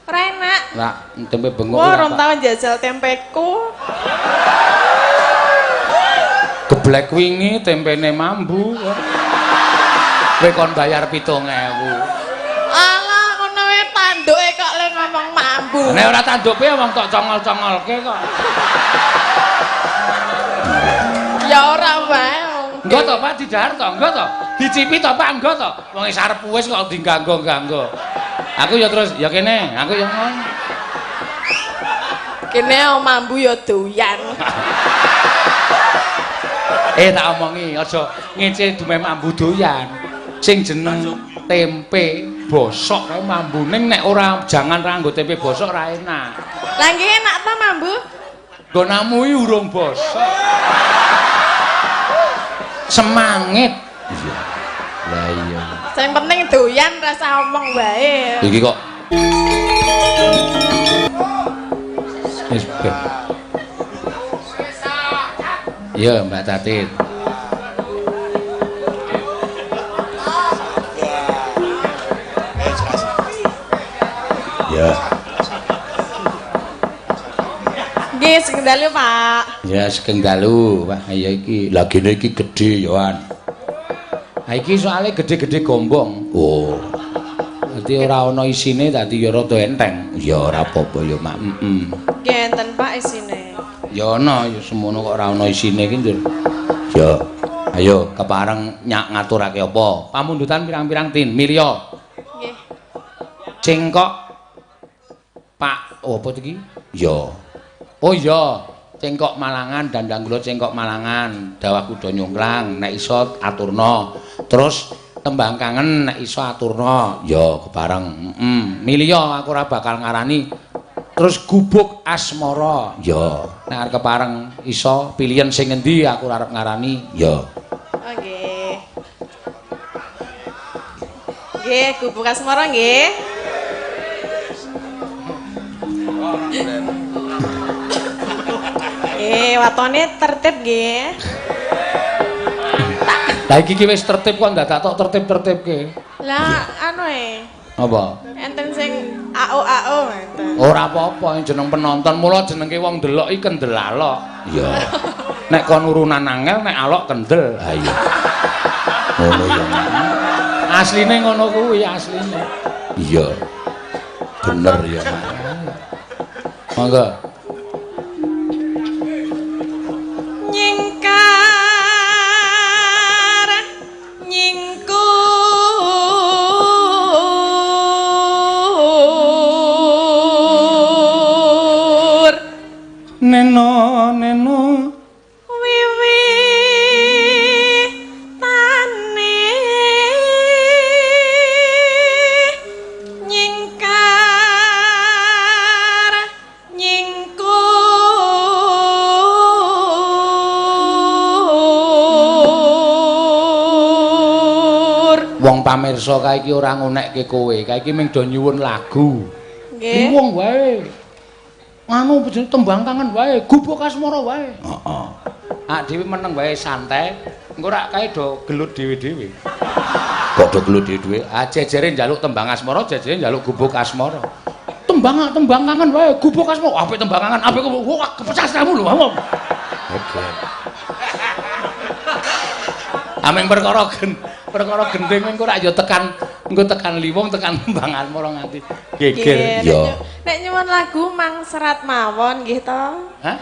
Ora enak. Lah, tempe bengok. Wah, rom tau njajal tempeku. Geblek wingi tempene mambu. Kowe kon bayar 7.000. Alah, ngono wae tanduke kok le ngomong mambu. Nek ora tanduke wong kok congol-congolke kok. Ya ora wae. Enggak to, Pak, didahar to, enggak to. Dicipi to, Pak, enggak to. Wong wis arep wis kok diganggo-ganggo. Aku ya terus ya kene, aku ya ngono. Kene mambu ya doyan. Tak omongi aja ngece dume mambu doyan. Sing jeneng tempe bosok kae mambune nek ora jangan ra nggo tempe bosok ra enak. Lah nggih enak ta mambu? Gonamu iki urung bosok. Semangit. Iya. Lah iya. Sing penting doyan rasa omong wae. Iki kok wis ben. Iya, Mbak Tatit. Ya. Nggih, sing dalu, Pak. Ya, sing dalu, Pak. Ya iki, lagine iki gedhe, Yohan. Ha iki soalnya gede-gede gombong. Oh. Dadi ora ana isine dadi ya rada enteng. Ya ora apa-apa ya, Mak. Nggih enten Pak isine. Ya ana ya semono kok ora ana isine iki, Ndur. Ya. Ayo kepareng ngaturake apa? Pamundutan pirang-pirang tin, milya. Nggih. Cengkok Pak, oh apa iki? Ya. Oh iya, cengkok Malangan, dandang kula cengkok Malangan, dawah kuda nyungklang, nek iso aturna. Terus tembang kangen nek iso aturna. Ya kepareng. Milya aku ora bakal ngarani. Terus gubuk asmara. Ya, nek arep kepareng iso pilihan sing endi aku ora arep ngarani. Ya. Oh nggih. Nggih, gubuk asmara nggih. Watone tertib nggih. Lah iki ki wis tertib kok ndadak tok tertib-tertibke. Lah anu Apa? enten sing AO enten. Ora apa-apa jeneng penonton, mula jenenge wong ndelok iki kendel alok. Iya. Nek kon urunan angel nek alok kendel. Ha iya. Ngono ya. Asline ngono kuwi asline. Iya. Bener ya, Mak. Monggo. Nyingkar nyingkur Neno wiwitane nyingkar nyingkur. Wong pamirsa kae iki ora ngonekke kowe, kae iki mung do nyuwun lagu. Nggih. Wong wae. Anu jeneng tembang kangen wae, gubuk asmara wae. Heeh. Ak dhewe meneng wae santai, engko rak kae do gelut dhewe-dhewe. Kok do gelut dhewe-dhewe? Ah jejere njaluk tembang asmara, jejere njaluk gubuk asmara. Tembang kangen wae, gubuk asmara. Apik tembang kangen, apik kok wah kepecah kamu lho, wong. Oke. Ameng perkara gendeng engko rak ya tekan liwong tekan tembang asmara nganti geger. Yo. Nek nyuwun lagu mang serat mawon nggih to. Hah?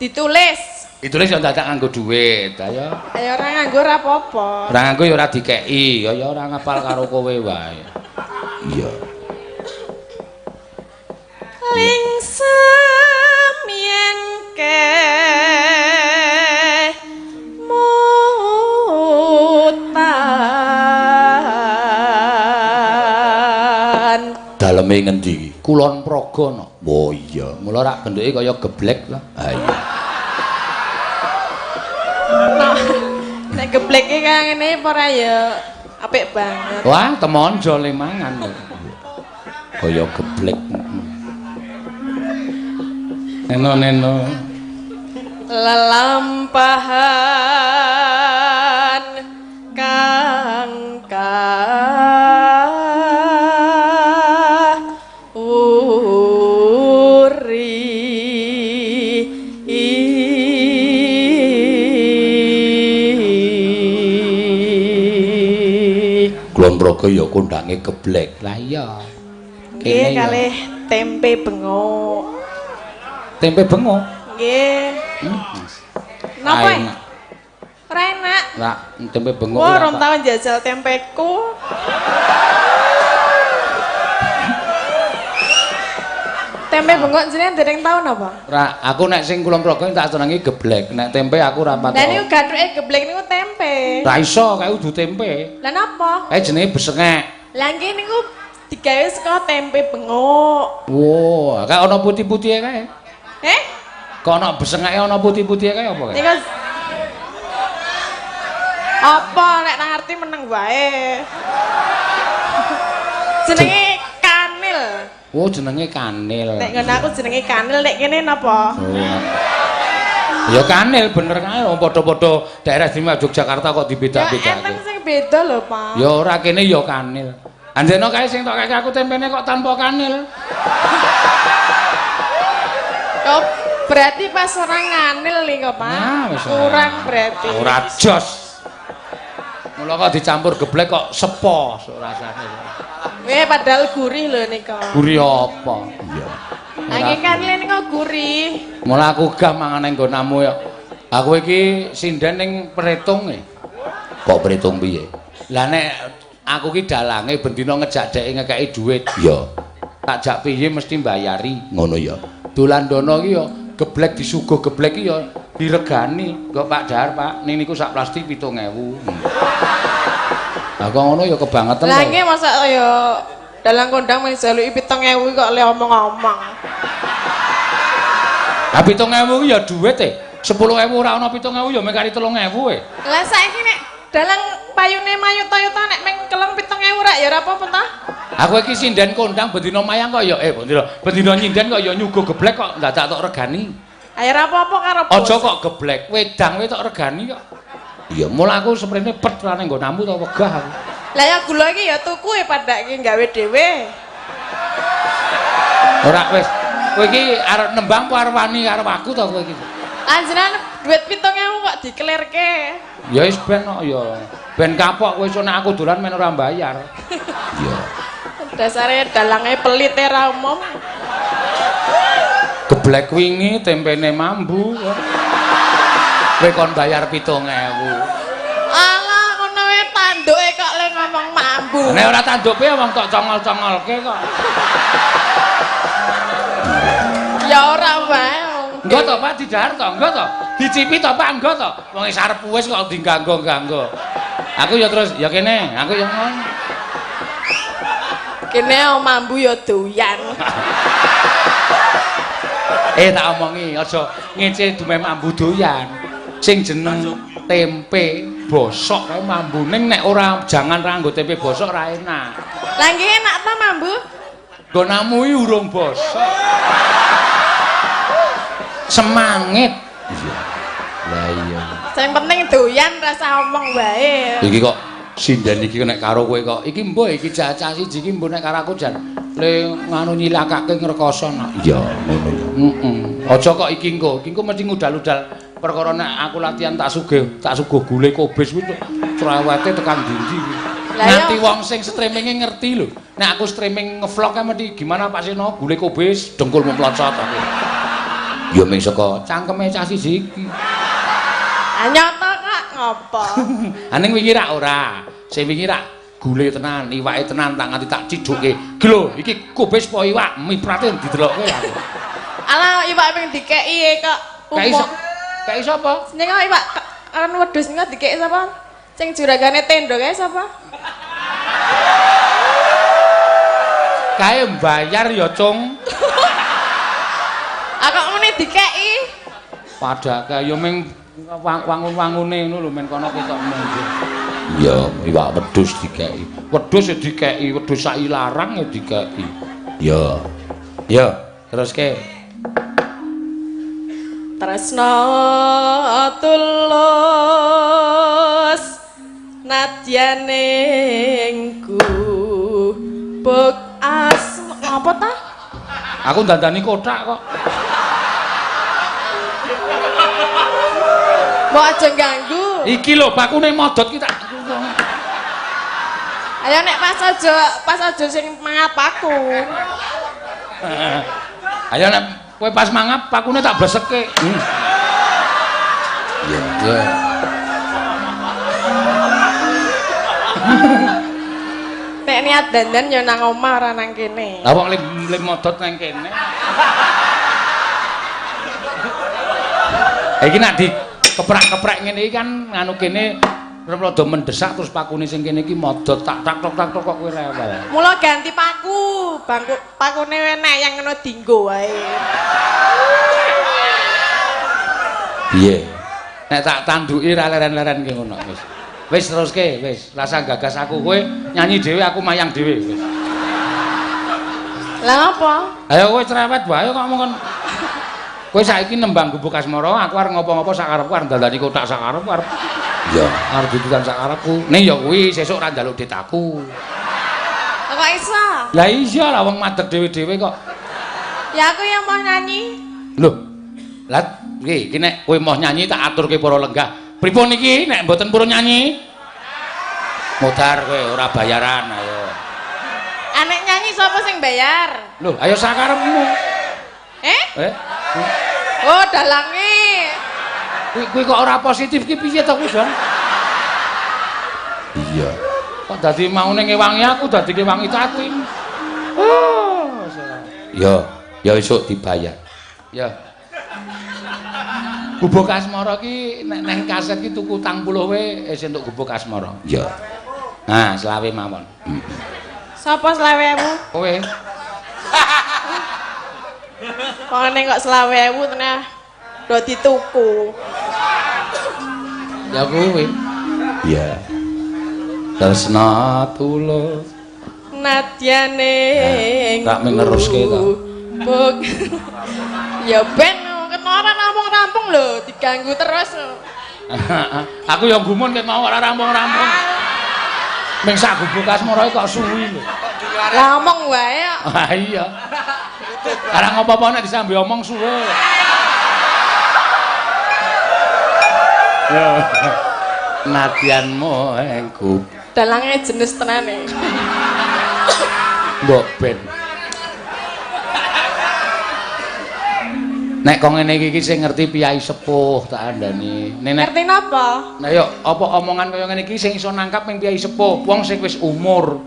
Ditulis. Ditulis ya dadak nganggo dhuwit, ayo. Ayo ora nganggo ora apa-apa. Ora nganggo ya ora dikeki, ya ora ngapal karo kowe wae. Iya. Lingsem yen ke mutan. Daleme ngendi iki? Kulon Praga no. Oh iya, mula rak bentuke kaya geblek lah. Ha iya. Nek geblek iki kaya ngene apa ora ya apik banget. Wah, temonjo le mangan. Kaya geblek. Neno. Lelampahan kang Kulon Progo ya kondange geblek. Lah iya. Nggih kalih tempe bengok. Tempe bengok? Nggih. Napa? Ora enak. Lah, tempe bengok. Wah, rom tau njajal tempeku. Tempe bengok jenengan dereng tau napa? Ora, aku nek sing Kulon Progo tak senengi geblek. Nek tempe aku ora patok. Lah niku gathuke geblek niku tempe. Ra iso kae udu tempe. Lah napa? Kae jenenge besengek. Lah nggih niku digawe saka tempe bengok. Wow, kae ana putih-putihe kae. Kok ana besengeke ana putih-putihe kae apa kae? Niku apa nek ngerti meneng wae. Jenenge kanil. Oh, jenenge kanil. Nek ngono aku jenenge kanil, nek kene napa? Ya kanil bener kae padha-padha daerah istimewa Yogyakarta kok dibeda-bedake. Ya enten sing beda lho, Pak. Ya ora kene ya kanil. Anjene kae sing tok kake aku tempene kok tanpa kanil. Oh, berarti pas ora nganil nih kok, Pak. Nah, kurang berarti. Ora jos. Mula kok dicampur geblek kok sepo rasane. Padahal gurih lho nika. Gurih apa? Iya. Nggih kanil nika gurih. Mula aku gah mangan ning nggonamu ya. Aku iki sinden ning Pretung e. Kok Pretung piye? Lah nek aku ki dalange bendina ngejak dheke ngekeki dhuwit. Ya. Tak jak piye mesti mbayari, ngono ya. Dolan-dono ki ya geblek disuguh geblek ki ya diregani. Kok Pak Dahar, Pak, niku sak plastik 7.000. Lah kok ngono ya kebangetan. Lah nggih masa ya dalang kondang men jaluki 7.000 kok le omong-omong. Lah 7.000 ya dhuwit e. 10.000 ora ana 7.000 ya mek kari 3.000 e. Lah saiki nek dalang payune mayut-mayuta nek meng keleng 7.000 rak ya ora apa-apa ta? Aku iki sinden kondang bendina mayang kok ya bendina nyinden kok ya nyuguh geblek kok dadak tok regani. Ayo ora apa-apa karo bos. Aja kok geblek, wedang we tok regani kok. Iya, mula aku seprene pet rane nggonamu to wegah aku. Lah ya gula iki ya tuku padake gawe dhewe. Ora wis, kowe iki arep nembang apa arep wani karo aku to kowe iki? Anjenan duit 7.000 kok dikelirke. Ya wis ben kok ya. Ben kapok kowe iso nek aku dolan men ora bayar. Iya. Dasare dalange pelit e ra umum. Geblek wingi tempene mambu. Kowe kon bayar 7.000. Alah ngono wae tanduke kok le ngomong mambu. Nek ora tanduk piye wong tok congol-congolke kok. Ya ora wae. Engko to Pak didahar to, engko to. Dicipi to Pak, engko to. Wong wis arep wis kok diganggo-ganggo. Aku ya terus ya kene, aku ya ngono. Kene mambu ya doyan. Tak omongi aja ngece dume mambu doyan. Sing jeneng tempe bosok kae mambune nek ora jangan ra nggo tempe bosok ra enak. Lah nggih enak ta mambu? Nggonamu iki urung bosok. Semangit. Iya. Lah iya. Sing penting doyan rasa omong wae. Iki kok sinden iki nek karo kowe kok iki mbuh iki cacah siji iki mbuh nek karo aku jan le nganu nyilakake ngrekoso nak. Iya, ngono ya. Aja kok iki engko mesti ngudal-udal perkara nek aku latihan tak suguh gule kobis kuwi cerewete tekan ndi-ndi. Nanti wong sing streaminge ngerti lho. Nek aku streaming ngevlog kan mesti gimana Pak Sino gule kobis dengkul mlocot aku. Ya mung saka cangkeme cah siji iki. Nyata kok ngopo? Aning wingi rak ora. Sing wingi rak gule tenan, iwake tenan tak nganti tak ciduke. Gelo, iki kubis apa iwak? Miprate didelokke aku. Alah iwak ping dikeki kok. Kei sapa? Sing iwak kan wedhus niku dikeki sapa? Sing juragane tenda kae sapa? Kae mbayar ya, Cung. Kok ngene dikeki? Padake ya ming wangun-wangune ngono lho men kono ketok munggo. Iya, iwak wedhus dikeki. Wedhus ya dikeki, wedhus sak ilarang ya dikeki. Ya. Ya, teruske. Tresna tulus nadyanengku buk as apa ta? Aku ndandani kotak kok. Mbok aja ganggu. Iki lho bakune modot ki tak. Ayo nek pas aja sing mangap aku. Ayo nek kowe pas mangap pakune tak bleseke. Iya. Nek niat dandan ya nang omah ora nang kene. Lah wong lim modot nang kene. Iki nek di keprak-keprek ngene iki kan nganu kene rada mendesak terus pakune sing kene iki modot tak tok kok kowe rewel. Mula ganti paku, pakune enek yang kena dinggo wae. Piye? Nek tak tanduki ra leren-leren ki ngono wis. Wis teruske wis, rasa gagas aku kowe nyanyi dhewe aku mayang dhewe wis. Lah apa? Ayo kowe cerewet wae kok ngomong. Kowe saiki nembang Gubuk Asmara, aku arep ngopo-ngopo sak karepku arep ndandani kotak sak karepku arep. Iya, arep dudukan sak karepku. Ning ya kuwi sesuk ra njaluk dit aku. Kok iso? Lah iya lah wong madeg dhewe-dhewe kok. Ya aku yang mau nyanyi. Lho. Lah iki nek kowe mau nyanyi tak aturke para lenggah. Pripun iki nek mboten purun nyanyi? Modar kowe ora bayaran ayo. Anek nyanyi sapa sing bayar? Lho, ayo sak karepmu. Oh, dalange. Kuwi kok ora positif ki piye to kuwi, Jon? Iya. Kok dadi maune ngewangi aku dadi ngewangi Tati. Oh, ya esuk dibayar. Ya. Gubuk Asmara ki nek nang kaset ki tuku 80 wae entuk Gubuk Asmara. Iya. Nah, selawe mawon. Sapa 20.000? Kowe. Kok nek kok 20.000 tenan do dituku. Ya kuwi. Iya. Tresna tulus. Nadyane Tak meneruske to. Ya ben kena ora rampung-rampung lho, diganggu terus. Aku ya gumun ket mau ora rampung-rampung. Ming sak Gubuk Asmara kok suwi lho. Lah omong wae. Ah iya. Karang apa-apa nek disambi omong suwe. Ya. Nadyanmu engku. Dalange jenis tenane. Mbok ben. Nek kok ngene iki sing ngerti piyai sepuh tak andani. Nek Ngerti napa? nah yo apa omongan kaya ngene iki sing iso nangkap ning piyai sepuh, wong sing wis umur.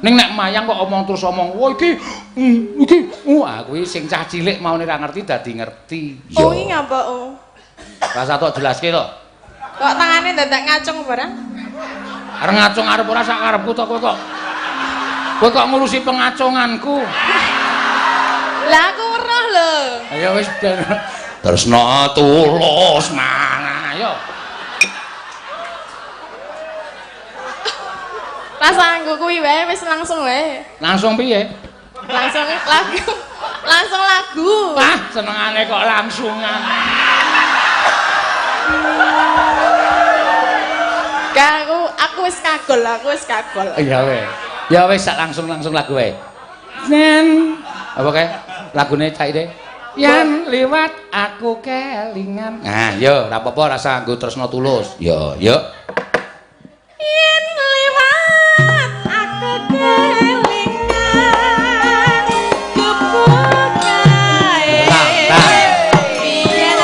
Ning nek mayang kok omong terus omong, "Wah iki kuwi sing cah cilik maune ra ngerti dadi ngerti." Oh, iki ngapa oh? Rasa tok jelaske to. Kok tangane dadak ngacung barang? Arep ngacung arep ora sak karepku to kowe kok. Kowe kok ngurusi pengacunganku. Lah aku weruh lho. Ayo wis tresna tulus mana ayo. Rasa anggo kuwi wae wis langsung wae. Langsung piye? Langsung lagu. Langsung lagu. Wah, senengane kok langsungan. Aku wis kagol. Iya weh. Ya wis sak langsung lagu wae. Nen apa kae? Lagune caire. Yen liwat aku kelingan. Nah, yo ora apa-apa rasa nggo tresna tulus. Yo, yo. Yen liwat aku kelingan gebuk kae. Biyen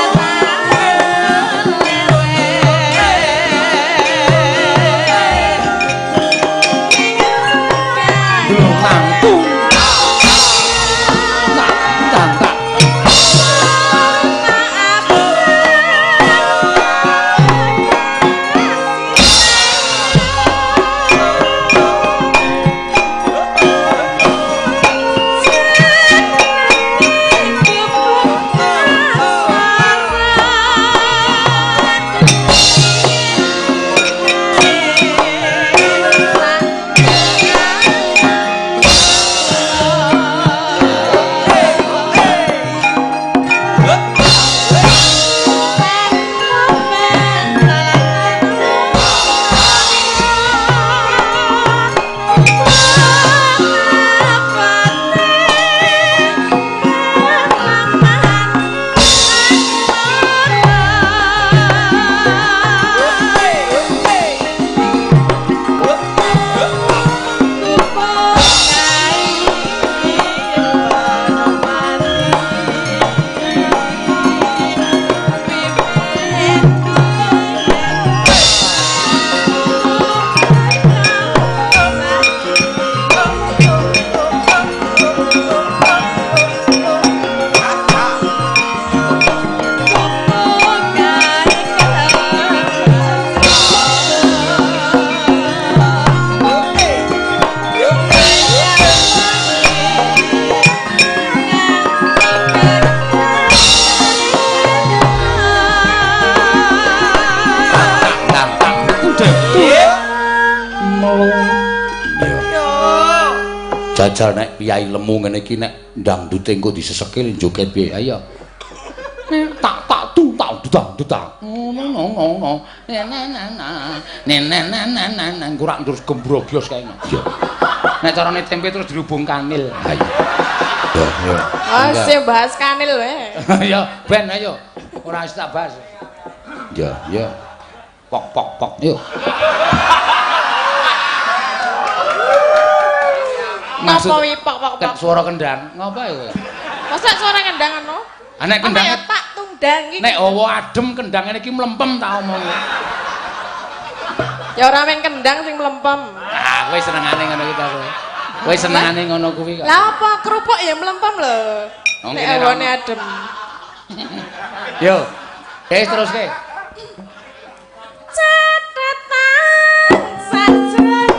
Jajal nek piyai lemu ngene iki nek ndangdute engko disesekil joget piye? Ayo. Tak dudang. No. Nen kurang terus gembrobyos kae. Iya. Nek carane tempe terus dirubung kanil. Ayo. Ya. Oh, sing bahas kanil wae. Ya, ben ayo. Ora wis tak bahas. Ya. Pok. Yuk. Ngapa wi pok. Suara kendang. Ngapa ya kowe? Masa suara kendang ngono? Nek kendang tak tungdang iki. Nek hawa adem kendangane iki mlempem tak omongi. Ya ora men kendang sing mlempem. Ah, kowe senengane ngono iki ta kowe. Kowe senengane ngono kuwi kok. Lah apa kerupuk ya mlempem lho. Nek hawane adem. Yo. Terus ke. Catatan sajroning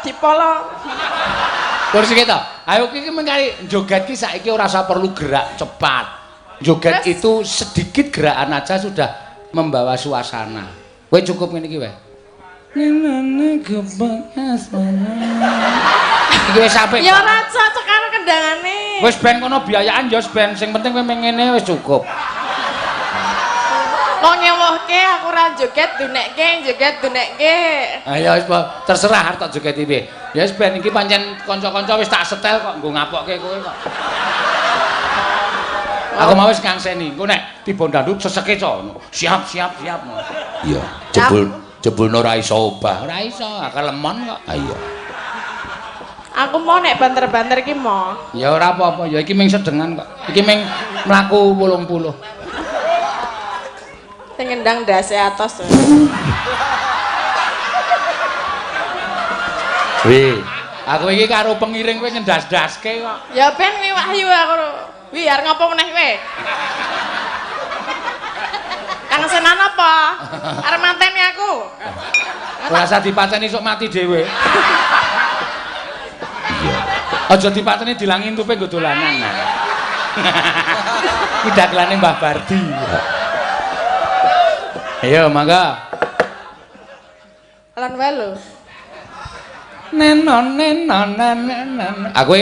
dipolo. Terus iki to. Ayo iki mengkari joget ki saiki ora usah perlu gerak cepat. Joget itu sedikit gerakan aja sudah membawa suasana. Kowe cukup ngene iki wae. Nenane kebakas mana. Iki wis apik. Ya ora cocok karo kendangane. Wis ben kono biayaan ya wis ben sing penting kowe ngene wis cukup. Kok nyewohke aku ora joget dunekke. Ayo wis terserah arep tak joget piye. Ya wis ben iki pancen kanca-kanca wis tak setel kok nggo ngapokke kowe kok. Aku mau wis ngangseni. Engko nek tiba ndandut seseke co. Siap. Iya, jebulno ora iso obah. Ora iso, akal lemon kok. Ayo. Aku mau nek banter-banter iki mau. Ya ora apa-apa, ya iki ming sedengan kok. Iki ming mlaku 80. Sing ngendang ndase atos. Wi, aku iki karo pengiring kowe ngendas-daske kok. Ya ben wi Wahyu aku. Wi arep ngopo meneh kowe? Kang senan apa? Arep manteni aku. Ora usah dipateni sok mati dhewe. Iya. Aja dipateni dilangi tupe nggo dolanan. Iki dagelane Mbah Bardi. Ayo, mangga. Lan wae lho. Nenon. Aku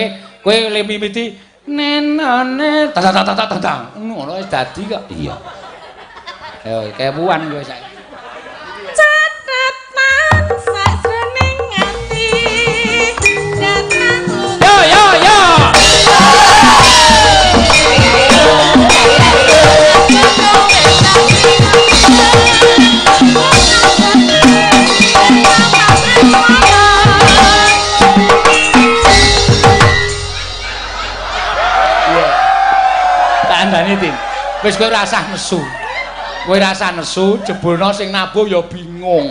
kowe le mimiti nenone tatang. Ngono wis dadi kok. Iya. Ayo, kebuan kowe saiki. Catatan sajroning ati. Yo. Dadi Tim. Wis kowe ora usah nesu. Kowe ora usah nesu, jebulno sing nabuh ya bingung.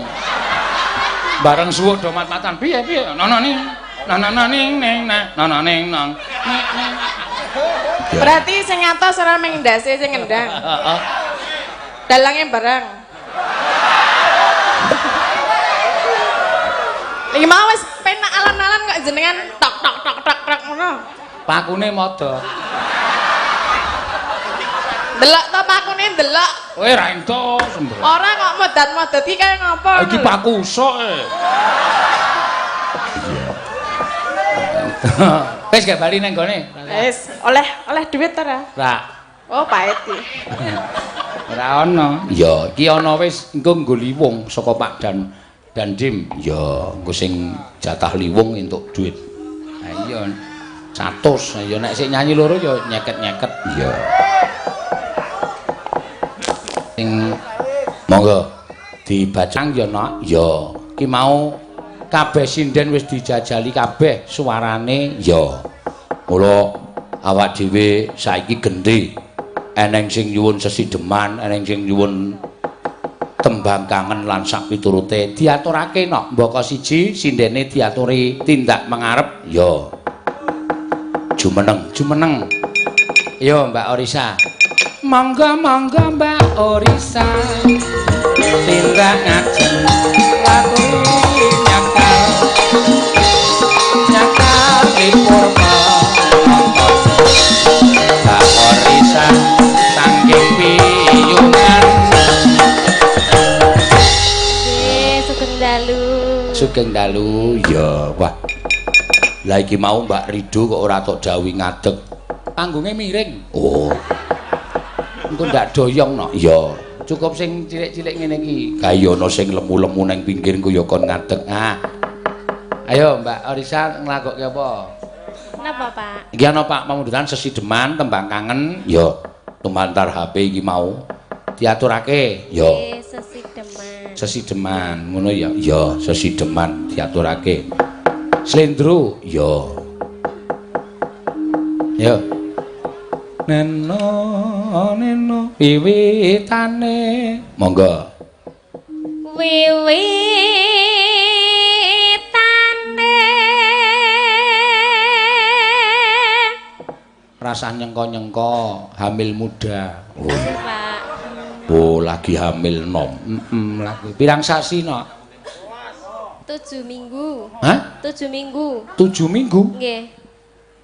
Bareng suwuk do mat-matan. Piye? Nono ning. Nono ning ning nono ning nang. Berarti sing ngatos ora ming ndase sing ngendang. Heeh. Dalange bareng. Iki mau wis penak alan-alan kok jenengan tok tok tok tok tok ngono. Pakune modho. Delok to pakune delok. Kowe ra entuk sembrono. Ora kok modat-modat iki kaya ngopo? Iki paku usuk e. Wis gak bali nang gone. Wis, oleh duit ta ora? Ra. Oh, pahit iki. Ora ana. Ya, iki ana wis engko nggo liwung saka Pak Dandim. Ya, engko sing jatah liwung entuk duit. Ha iya. 100. Ya nek sik nyanyi loro ya nyeket-nyeket. Ya. Sing monggo dibacang ya nak. Ya, iki mau kabeh sinden wis dijajali kabeh suarane ya. Mula awak dhewe saiki gendhe. Eneng sing nyuwun sesideman, eneng sing nyuwun tembang kangen lan sak piturute diaturake nok. Mbaka siji sindene diaturi tindak mengarep ya. Jumeneng. Yo Mbak Orisa. Monggo Mbak Orisa. Tindak ngajeng laturi nyakal dipurma. Mbak Orisa saking piyungan. Sugeng dalu ya. Wah. Lah iki mau Mbak Rido kok ora tok dawuhi ngadeg. Panggunge miring. Oh. Engko ndak doyong no. Ya, cukup sing cilik-cilik ngene iki. Kayana sing lemu-lemu nang pinggir engko ya kon ngadeg. Ah. Ayo Mbak Orisa nglakokke apa? Napa, Pak? Iki ana Pak pamundutan sesideman tembang kangen. Ya, tumantar HP iki mau diaturake. Ya. Sesideman. Ngono ya. Ya, sesideman diaturake. Slendro, ya. Ya. Neno wiwitane. Monggo. Wiwitane. Rasa nyengko-nyengko, hamil muda. Oh, Pak. oh lagi hamil nom. Lagi. Pirang sasi no? 7 minggu. Hah? 7 minggu. 7 minggu? Nggih.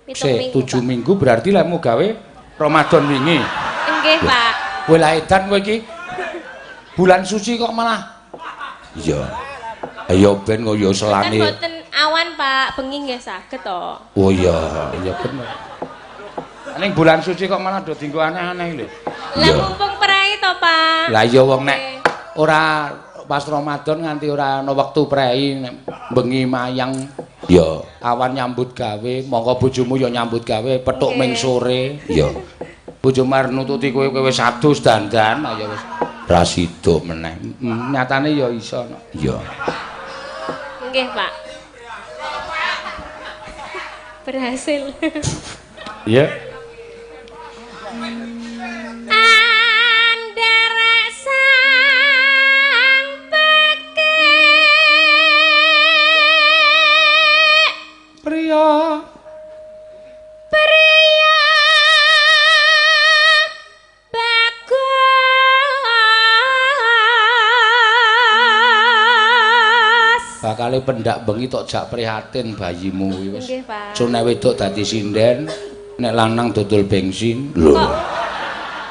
7 minggu berarti lemu gawe Ramadan wingi. Nggih, Pak. Kowe la edan kowe iki. Bulan suci kok malah. Iya. Ayo ben kok ya selane. Kan boten awan, Pak. Bengi nggih saged to. Oh iya, iya bener. Ning bulan suci kok malah do dienggo aneh-aneh lho. Lah mumpung prei to, Pak. Lah iya wong nek ora pas Ramadan nganti ora ana wektu prei bengi mayang ya awan nyambut gawe monggo bojomu ya nyambut gawe petuk ming sore ya bojomu arep nututi kowe wis adus dandan ya wis ra sida meneh nyatane ya iso ya Nggih, Pak. Berhasil. iya Priya bagus. bakale pendak bengi tok jak prihatin bayimu wis. Nggih, Pak. Sune wedok dadi sinden, nek lanang dodol bensin. Lho.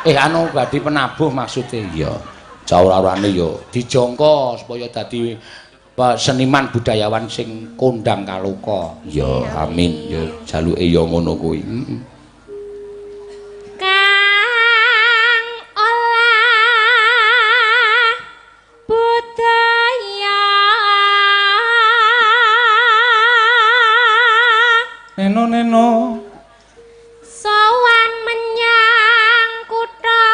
Anu badhe penabuh maksude ya. Jawurane ya dijangka supaya dadi seniman budayawan sing kondang kaloka. Ya amin ya jaluke ya ngono kuwi. Kang olah budaya. Neno Sowan menyang kutha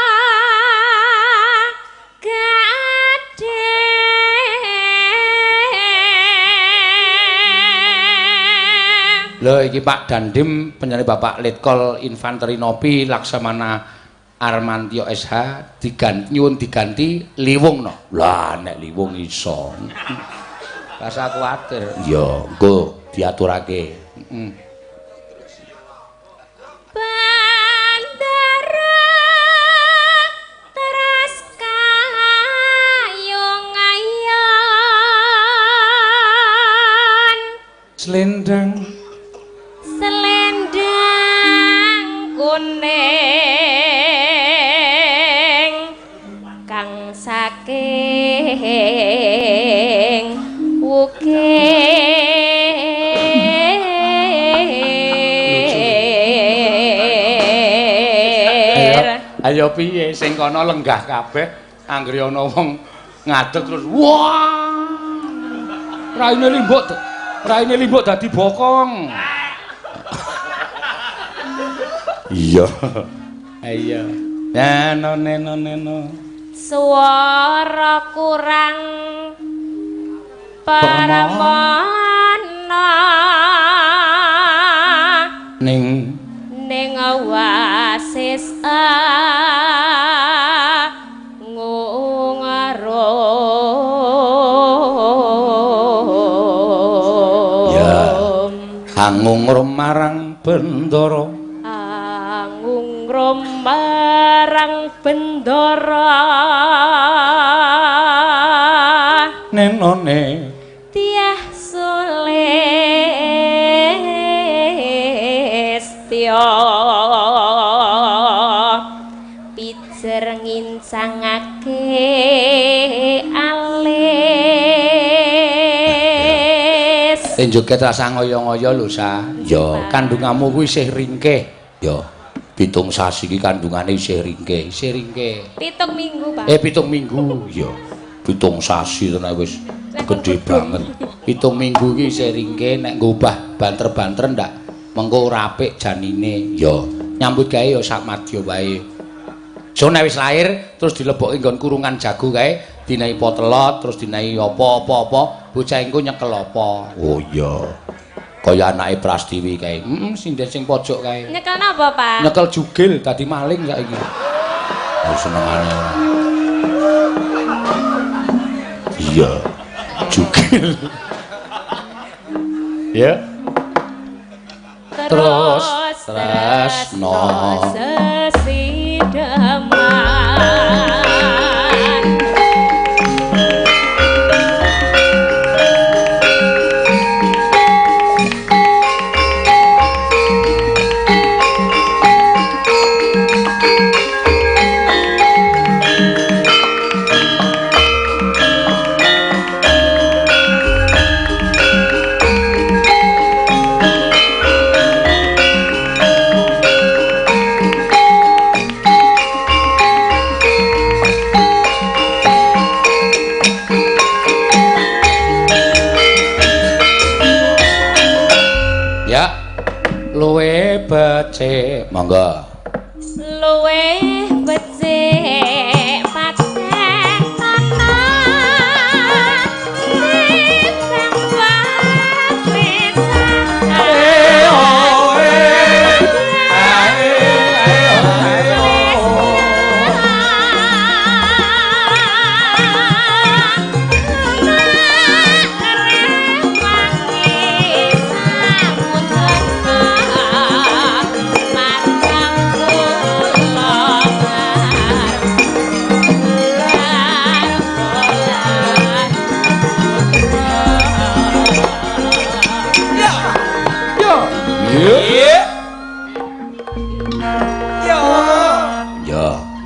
Lho iki Pak Dandim penyanyi Bapak Letkol Infanteri Nopi Laksamana Armantyo SH diganti Liwungna. Lah nek Liwung iso. Rasa kuwatir. Ya, engko diaturake. Bandara teras kayong-ayon Slendang kuning kang saking ukir. Ayo piye sing kono lenggah kabeh anggere ana wong ngadeg terus wah. Raine limbuk dadi bokong. Iya. Ayo. Neno. Swara kurang permana ning wasis ngungarum ya angungrum marang bendara angungrum marang bendara nenone tiah sulistya pijer ngincangake alis joget rasa ngoyo-ngoyo lho sa ya kandunganmu kuwi isih ringkih ya 7 sasi iki kandungane isih ringkih 7 minggu Pak 7 minggu ya 7 sasi tenan wis gede banget 7 minggu iki isih ringkih nek ngubah banter-banter ndak mengko ora apik janine ya nyambut gawe ya sak madya wae so nek wis lair terus dilebokke nggon kurungan jago kae dinahi potelot terus dinahi apa-apa bocah engko nyekel apa oh iya kaya anake Prastiwi kae sinden sing pojok kae nyekel napa Pak nyekel jugil dadi maling saiki oh senengane iya jugil ya terus no sesidaman luwe becik monggo luwe becik patek ana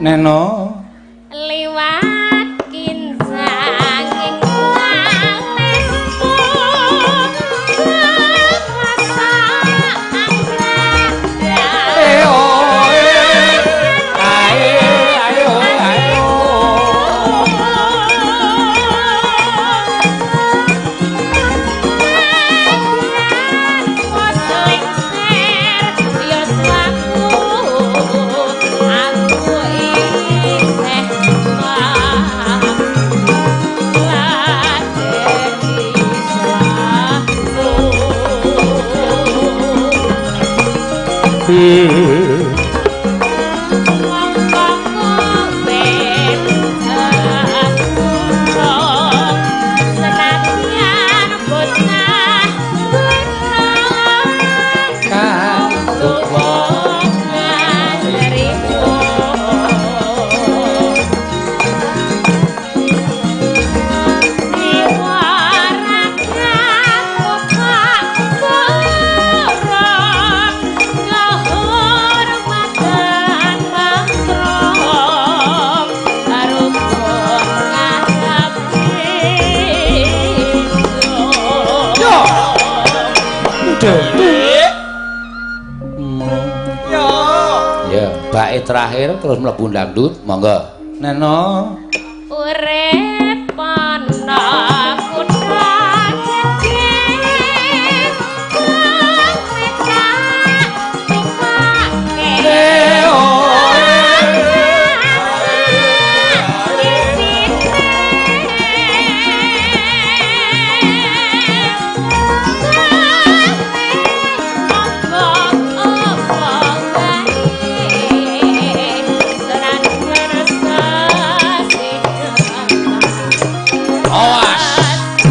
Neno liwat kinjang ing alismu rasa Yo. Ya, bae terakhir terus mlebu dangdut, monggo. Neno. Urip ana kutha jedhe meka tupake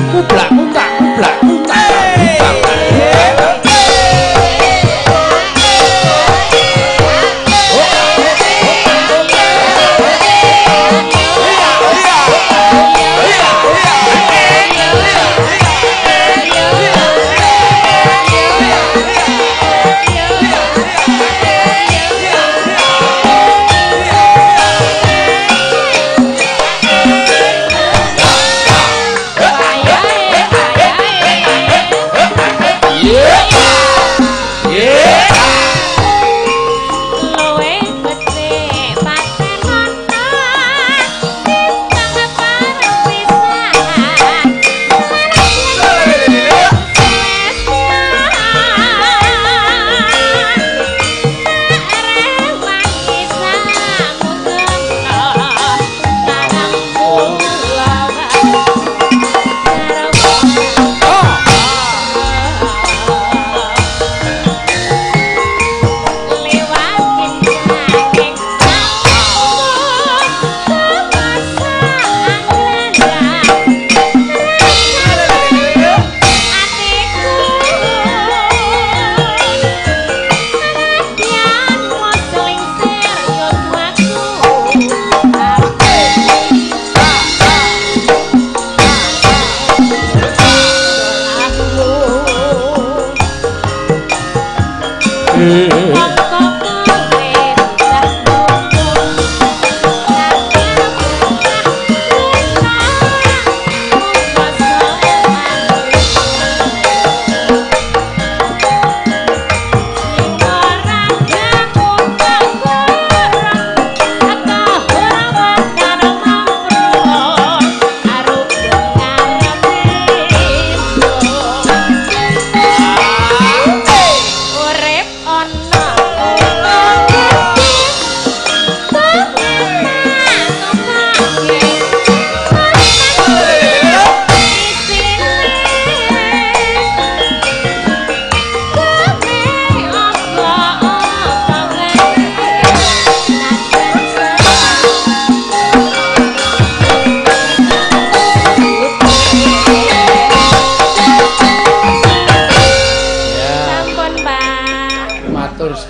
Kublak kutak kublak kutak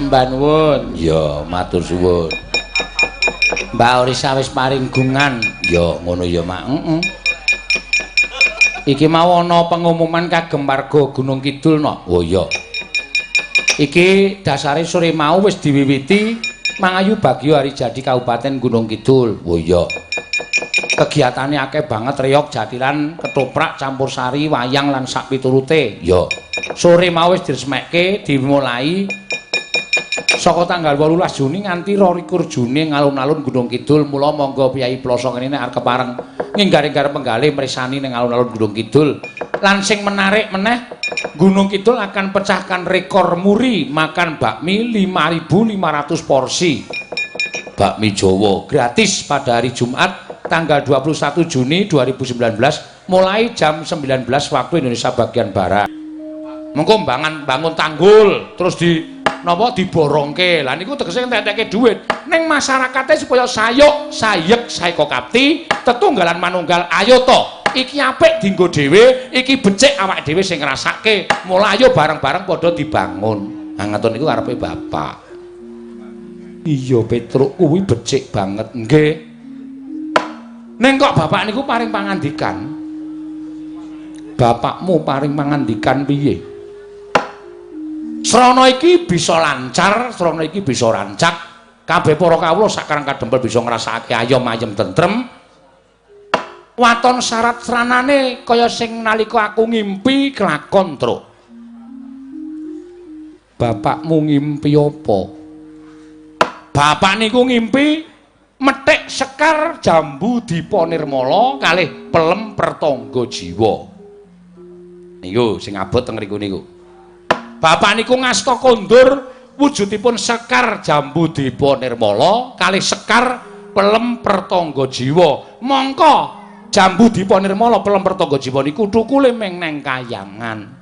Mbak nuwun. Ya, matur suwun. Mbak Orisa wis paring gungan. Ya, ngono ya, Mak. Iki mau ana pengumuman kagem warga Gunung Kidul no. Oh iya. Iki dasare sore mau wis diwiwiti mangayu bagya hari jadi Kabupaten Gunung Kidul. Oh iya. Kegiatane akeh banget reyok jatilan, ketoprak, campur sari, wayang lan sak piturute. Ya. Sore mau wis diresmekke dimulai saka tanggal 18 Juni nganti 22 Juni ngalun-alun Gunung Kidul. Mula monggo piyai ploso kene arep kepareng nginggar-inggar penggalih mresani ning alun-alun Gunung Kidul. Lan sing menarik meneh, Gunung Kidul akan pecahkan rekor muri makan bakmi 5.500 porsi. Bakmi Jawa gratis pada hari Jumat tanggal 21 Juni 2019 mulai jam 19 waktu Indonesia bagian barat. Mengko bangun tanggul terus napa diborongke. Lah niku tegese entek-entekke dhuwit ning masyarakate supaya sayuk, sayek, saekokapti, tetunggalan manunggal ayo to. Iki apik dienggo dhewe, iki becik awake dhewe sing ngrasake. Mula ayo bareng-bareng padha dibangun. Nah ngoten niku karepe Bapak. Iya Petruk kuwi becik banget nggih. Ning kok Bapak niku paring pangandikan? Bapakmu paring pangandikan piye? Srana iki bisa lancar, srana iki bisa rancak. Kabeh para kawula sakarang kadempel bisa ngrasakake ayom ayem tentrem. Waton syarat sranane kaya sing nalika aku ngimpi kelakon, Truk. bapakmu ngimpi apa? Bapak niku ngimpi methik Sekar Jambu Dipa Nirmala kalih Pelem Pertangga Jiwa. Niku sing abot teng mriku niku. Bapak niku ngasta kondur wujudipun Sekar Jambu Dipa Nirmala kalih Sekar Pelem Pertangga Jiwa. Mongko Jambu Dipa Nirmala Pelem Pertangga Jiwa niku thukule ming neng Kayangan.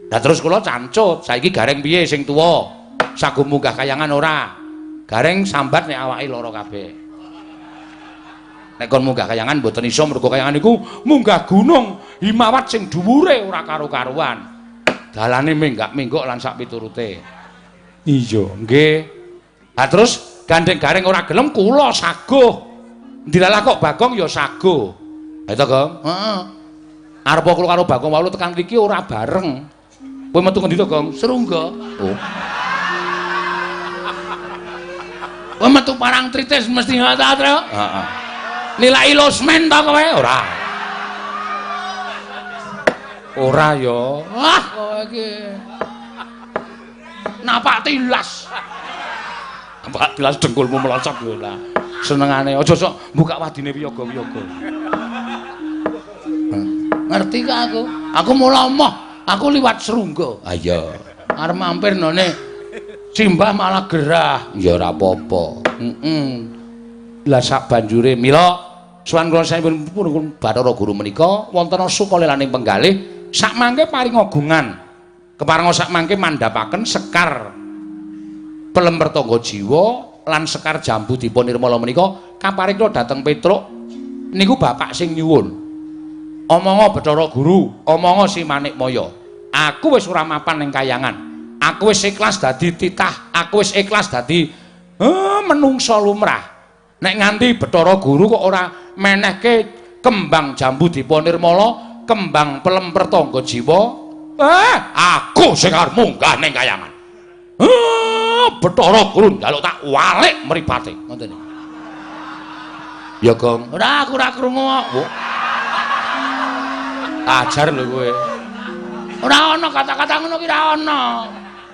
Lah terus kula cancut, saiki gareng piye sing tuwa? Sagu munggah Kayangan ora? Gareng sambat nek awake lara kabeh. Nek kon munggah Kayangan mboten iso mergo Kayangan niku munggah gunung Himawat sing dhuwure ora karo-karuan. Dalane menggak-menggok lan sak piturute. Iya, nggih. Lah terus gandeng gareng ora gelem kula saguh. Ndilalah kok Bagong ya saguh. Ha to, Gong? Heeh. Arep kula karo Bagong walu tekan mriki ora bareng. Kowe metu ngendi to, Gong? Serungga. Oh. Kowe metu Parang Tritis mesti ngata, Tru? Heeh. Nilai losmen to kowe ora? Ora ya. Wah, kowe iki. Napak tilas. Napak tilas dengkulmu melocot lho lah. Senengane aja sok buka wadine wiyaga-wiyaga. Ngerti ka aku? Aku mula emoh, aku liwat Serungga. Ha iya. Arep mampir none Simbah malah gerah. Ya ora apa-apa. Lah sak banjure mila suwan kula sampun Bathara Guru menika wonten sukalelaning penggalih sak mangke paring agungan. Keparenga sak mangke mandhapaken Sekar Pelem Pertangga Jiwa lan Sekar Jambu Dipa Nirmala menika kaparingna dhateng Petruk niku bapak sing nyuwun. Omongga Bathara Guru, omongga Si Manikmaya. Aku wis ora mapan ning Kayangan. Aku wis ikhlas dadi titah, aku wis ikhlas dadi menungsa lumrah. Nek nganti Bathara Guru kok ora menehke kembang Jambu Dipa Nirmala, kembang Pelem Pertangga Jiwa, aku sing arep munggah ning Kayangan. Bathara Guru njaluk tak walik mripate. Ngoten niku. Ya, Gong. Ora aku ora krungu kok. Ajar lho kowe. Ora ana kata-kata ngono ki ora ana.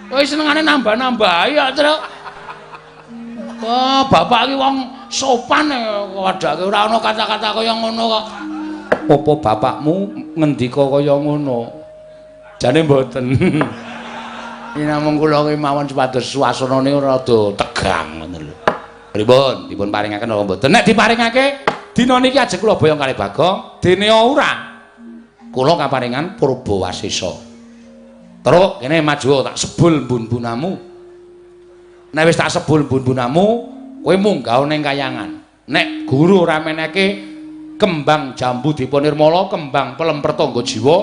Kowe senengane nambah-nambahi ya, Tru. Wah, bapak iki wong sopan wadake ora ana kata-kata kaya ngono kok. Apa bapakmu ngendika kaya ngono? Jane mboten. Ini namung kula ki mawon supados suasanane rada tegang ngoten lho. Pripun? Dipun paringaken apa mboten? Nek diparingake dina niki ajeng kula boyong kalih Bagong, dene ora. Kula kaparingan Purbawasesa. Terus kene maju tak sebul mbun-bunamu. Nek wis tak sebul mbun-bunamu, kowe munggah ning Kayangan. Nek guru ora meneke kembang Jambu Dipa Nirmala, kembang Pelem Pertangga Jiwa,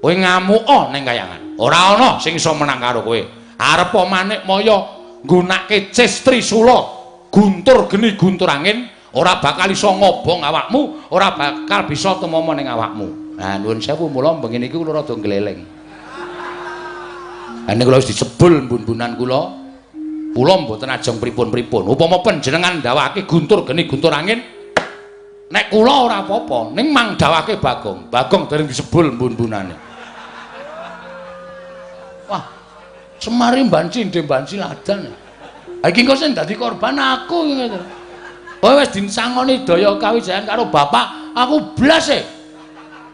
kowe ngamuka ning Kayangan. Ora ana sing iso menang karo kowe. Arep Manikmaya nggunakake cis Trisula, guntur geni guntur angin, ora bakal iso ngobong awakmu, ora bakal bisa tumama ning awakmu. Nah, nuwun sewu mula bengi niki kula rada gleleng. Lah niku wis disebul mbun-mbunan kula. Kula mboten ajeng pripun-pripun. Upama panjenengan ndawake guntur geni guntur angin, nek kula ora apa-apa, ning mang dawake Bagong. Bagong dereng disebul mbun-mbunane. Wah, Semari banci ndhe banci ladan. Ha iki kok sing dadi korban aku ngono. Kowe wis disangoni daya kawijayan karo bapak, aku blas e.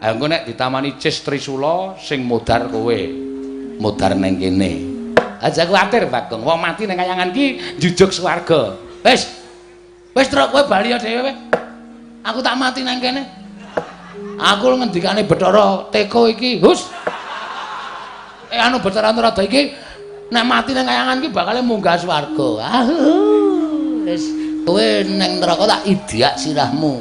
Ha engko nek ditamani cis Trisula sing modar kowe. Modar ning kene. Aja kuwatir Bagong, wong mati ning Kayangan ki njujuk swarga. Wis. Wis truk kowe bali dhewe. Aku tak mati nang kene. Aku ngendikane Bathara Teka iki, hus. Anu Bathara Antarada iki nek mati nang Kayangan ki bakal munggah swarga. Wis kowe ning neraka tak idiak sirahmu.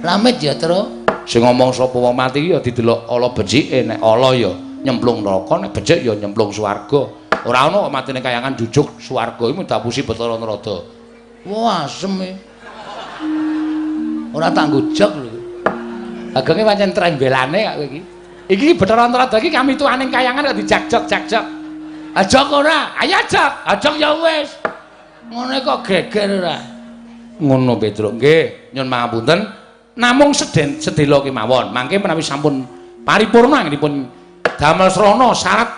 Lamit ya, Tru. Sing ngomong sapa wong mati ya didelok ala becike, nek ala ya nyemplung neraka, nek becik ya nyemplung swarga. Ora ana kok mati ning Kayangan jujuk swarga iku dapusi Bathara Antarada. Wah, asem e. Ora tak ngujog lho. Agonge pancen trembelane kok kowe iki. Iki Bathara Antarada iki kami tuaning Kayangan kok dijagjok-jagjok. Ajak ora? Ayo ajak. Ajak ya wis. Ngono kok geger ora. Ngono Petruk. Nggih, nyun pangapunten. Namung sedela kemawon. Mangke menawi sampun paripurna dipun damel srana syarat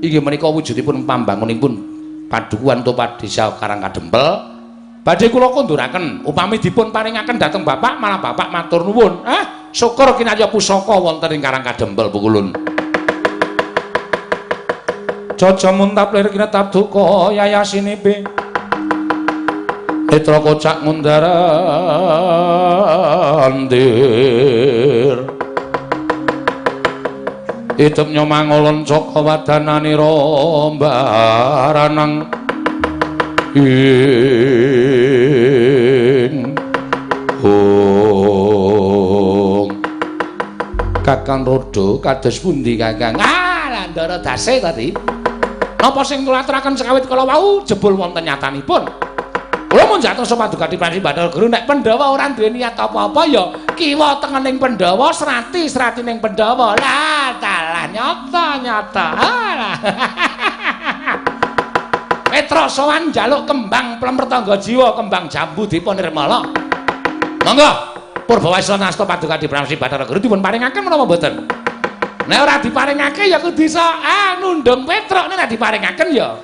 Inggih menika wujudipun pambangunipun padukuhan Topa Desa Karangkadempel. Badhe kula konduraken upami dipun paringaken dhateng Bapak malah Bapak matur nuwun. Syukur kinarya pusaka wonten ing Karangkadempel Pukulun. Jaja muntap lir kinetap duka yayasinipe. Netra kocak mundarandir. Hidup nyomangolon caka wadanani rombaranang ing Kakang Rodo kados pundi Kakang? Landara dase tadi. Napa sing kula aturaken sekawit kala wau jebul wonten nyatanipun. Kula mun jatuh paduka Dipati Bathara Guru nek Pandhawa ora duwe niat apa-apa ya kiwa tengening Pandhawa serati ning Pandhawa. Lah dalah nyata. Petra sowan njaluk kembang Plempertangga Jiwa, kembang jambu dipun nirmala. Monggo Purbawasa nasta paduka Dipati Bathara Guru dipun paringaken menapa mboten? Nek ora diparingake ya kudu iso nundung Petruk nek diparingaken ya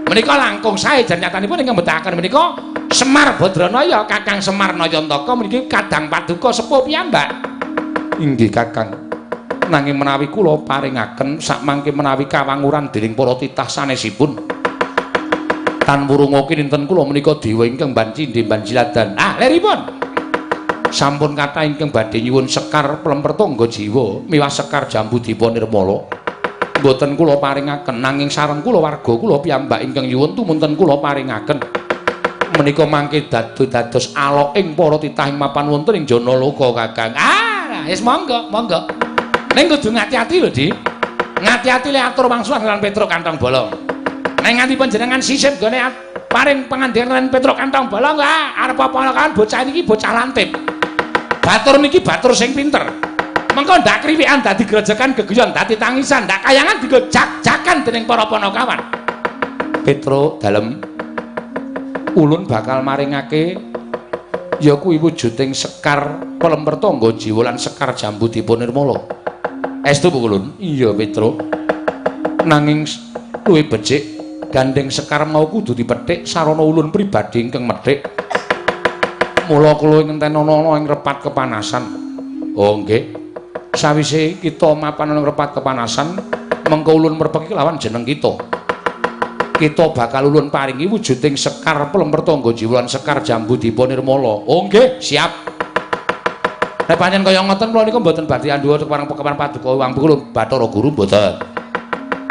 menika langkung sae jan nyatanipun ingkang mbetahaken menika Semar Badranaya Kakang Semar Nayantaka meniki kadang paduka sepuh piyambak. Inggih Kakang. Nanging menawi kula paringaken sakmangke menawi kawanguran dening para titah sanesipun tan wurungoke dinten kula menika dewa ingkang Bancindhe Banjiladan. Leripun sampun kathah ingkang badhe nyuwun sekar Plempertangga Jiwa miwah sekar jambu dipa nirmala. Mboten kula paringaken nanging sareng kula warga kula piyambak ingkang nyuwun tumunten kula paringaken. Menika mangke dados alok ing para titah ing mapan wonten ing Janaloka Kakang. Wis monggo. Ning kudu ngati-ati lho, Di. Ngati-ati le atur wangsulan lan Petruk Kantong Bolong. Ning nganti panjenengan sisip gone paring pangandikan lan Petruk Kantong Bolong, arep apa-apa bocah niki bocah lantip. Batur niki batur sing pinter. Mengko ndak kriwikan dadi grejekan geguyon dadi tangisan, ndak kayangan digo jak-jakan dening para panakawan. Petruk dalem ulun bakal maringake ya kuwi wujuding sekar Plempertangga Jiwa lan sekar jambu dipun nirmala. Estu Pukulun? Iya Petruk. Nanging luwih becik gandeng sekar mau kudu dipethik sarana ulun pribadi ingkang methik. Mula kula ngenten ana ing repat kepanasan. Oh nggih. Sawise kita mapan ing repat kepanasan, mengko ulun merpeki lawan jeneng kita. Kita bakal ulun paringi wujuding sekar Plempertangga Jiwa lan sekar jambu dipa nirmala. Oh nggih, siap. Nek pancen kaya ngoten kula niku mboten badhe andhuwa kepareng pekepan paduka Wang Pukulun Bathara Guru mboten.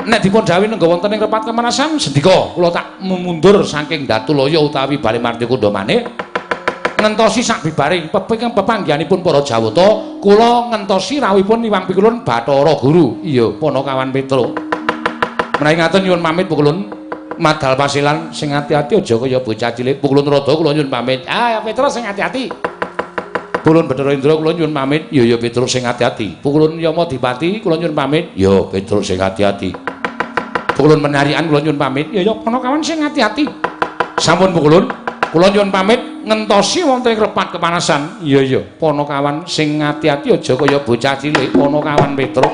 Nek dipun dawuhi nenggo wonten ing repat kepanasan sendika kula tak mundur saking Datulaya utawi Bali Martikunda maneh. Ngentosi sak bibaring pepanggihanipun para Jawata kula ngentosi rawuhipun Iwang Pikulun Bathara Guru. Iya, Panakawan Petruk. Menawi ngaten nyuwun pamit Pukulun. Madal pasilan sing ati-ati aja kaya bocah cilik. Pukulun Rada kula nyuwun pamit. Ya Petruk sing ati-ati. Pukulun Bathara Indra kula nyuwun pamit. Ya Petruk sing ati-ati. Pukulun Yama Dipati kula nyuwun pamit. Ya Petruk sing ati-ati. Pukulun Menarian kula nyuwun pamit. Ya Panakawan sing ati-ati. Sampun Pukulun kula nyuwun pamit ngentosi wonten ing repat kepanasan. Iya Panakawan sing ati-ati aja kaya bocah cilik. Panakawan Petruk.